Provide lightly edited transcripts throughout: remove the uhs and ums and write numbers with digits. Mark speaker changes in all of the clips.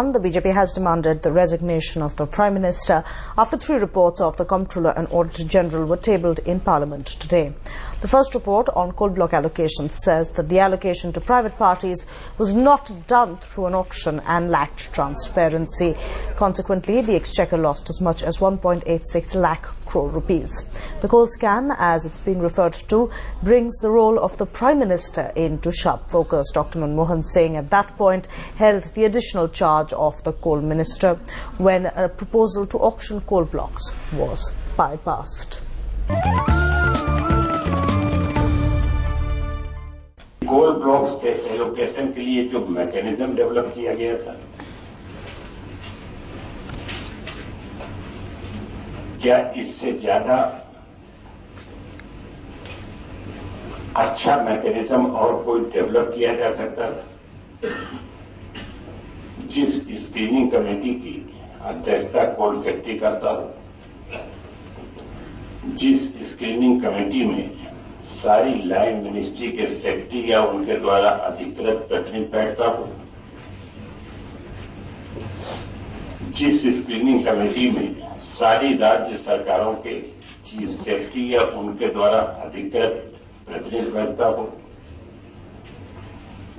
Speaker 1: Rajasthan, the BJP has demanded the resignation of the Prime Minister after 3 reports of the Comptroller and Auditor General were tabled in Parliament today. The first report on coal block allocation says that the allocation to private parties was not done through an auction and lacked transparency. Consequently, the Exchequer lost as much as 1.86 lakh crore rupees. The coal scam, as it's being referred to, brings the role of the Prime Minister into sharp focus. Dr. Manmohan Singh at that point held the additional charge of the coal minister when a proposal to auction coal blocks was bypassed.
Speaker 2: Coal blocks के allocation के लिए जो mechanism develop किया गया था, क्या इससे ज्यादा अच्छा मैकेनिज्म और कोई डेवलप किया जा सकता था? जिस स्क्रीनिंग कमेटी की अध्यक्षता कोल सेक्रेटरी करता हो, जिस स्क्रीनिंग कमेटी में सारी लाइन मिनिस्ट्री के सेक्रेटरी या उनके द्वारा अधिकृत प्रतिनिधि बैठता हो, जिस स्क्रीनिंग कमेटी में सारी राज्य सरकारों के चीफ सेक्रेटरी या उनके द्वारा अधिकृत प्रतिनिधि बैठता हो,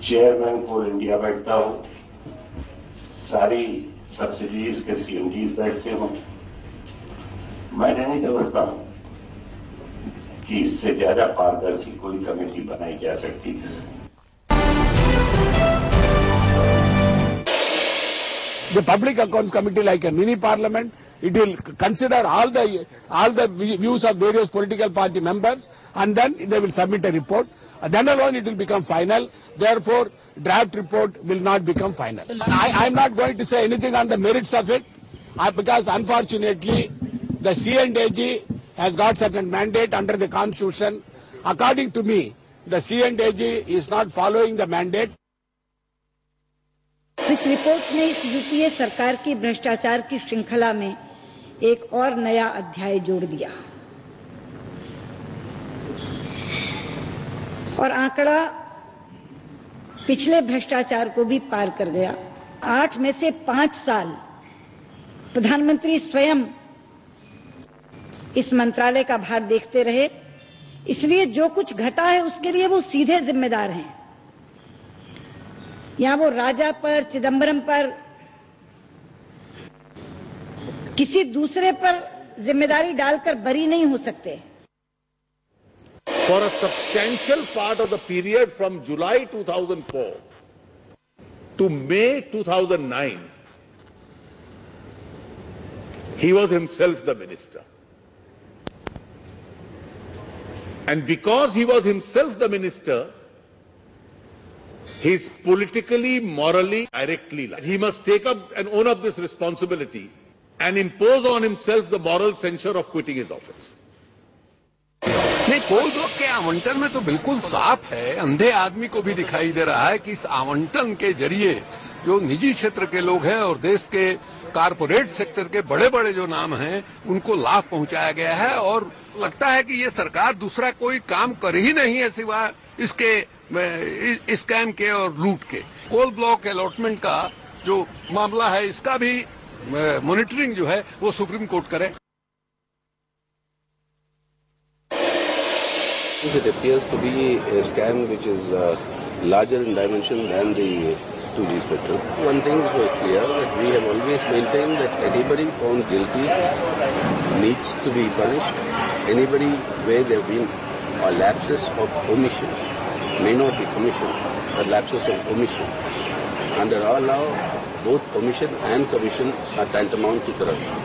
Speaker 2: चेयरमैन कोल इंडिया बैठता हो, सारी सब्सिडीज के सीएमडीज बैठते हो, मैं नहीं समझता हूं कि इससे ज्यादा पारदर्शी कोई कमेटी बनाई जा सकती है।
Speaker 3: The Public Accounts Committee, like a mini parliament, it will consider all the views of various political party members, and then they will submit a report. Then alone it will become final. Therefore, draft report will not become final. I am not going to say anything on the merits of it, because unfortunately, the C&AG has got certain mandate under the Constitution. According to me, the C&AG is not following the mandate.
Speaker 4: इस report ने इस UPA सरकार की भ्रष्टाचार की श्रृंखला में एक और नया अध्याय जोड़ दिया और आंकड़ा पिछले भ्रष्टाचार को भी पार कर गया। 8 में से 5 साल प्रधानमंत्री स्वयं इस मंत्रालय का भार देखते रहे, इसलिए जो कुछ घटा है उसके लिए वो सीधे जिम्मेदार हैं। यहाँ वो राजा पर, चिदंबरम पर, किसी दूसरे पर जिम्मेदारी डालकर बरी नहीं हो सकते।
Speaker 5: For a substantial part of the period from July 2004 to May 2009, he was himself the minister. And because he was himself the minister, he is politically, morally, directly liable. He must take up and own up this responsibility and impose on himself the moral censure of quitting his office.
Speaker 6: नहीं, coal block के आवंटन में तो बिल्कुल साफ है, अंधे आदमी को भी दिखाई दे रहा है कि इस आवंटन के जरिए जो निजी क्षेत्र के लोग हैं और देश के कारपोरेट सेक्टर के बड़े बड़े जो नाम हैं उनको लाभ पहुंचाया गया है और लगता है कि ये सरकार दूसरा कोई काम कर ही नहीं है सिवाय इसके स्कैम के और लूट के। कोल ब्लॉक अलॉटमेंट का जो मामला है इसका भी मॉनिटरिंग जो है वो सुप्रीम कोर्ट करे।
Speaker 7: It appears to be a scam which is larger in dimension than the 2G spectrum. One thing is very clear, that we have always maintained that anybody found guilty needs to be punished. Anybody where there have been lapses of omission, may not be commission, but lapses of omission. Under our law, both omission and commission are tantamount to corruption.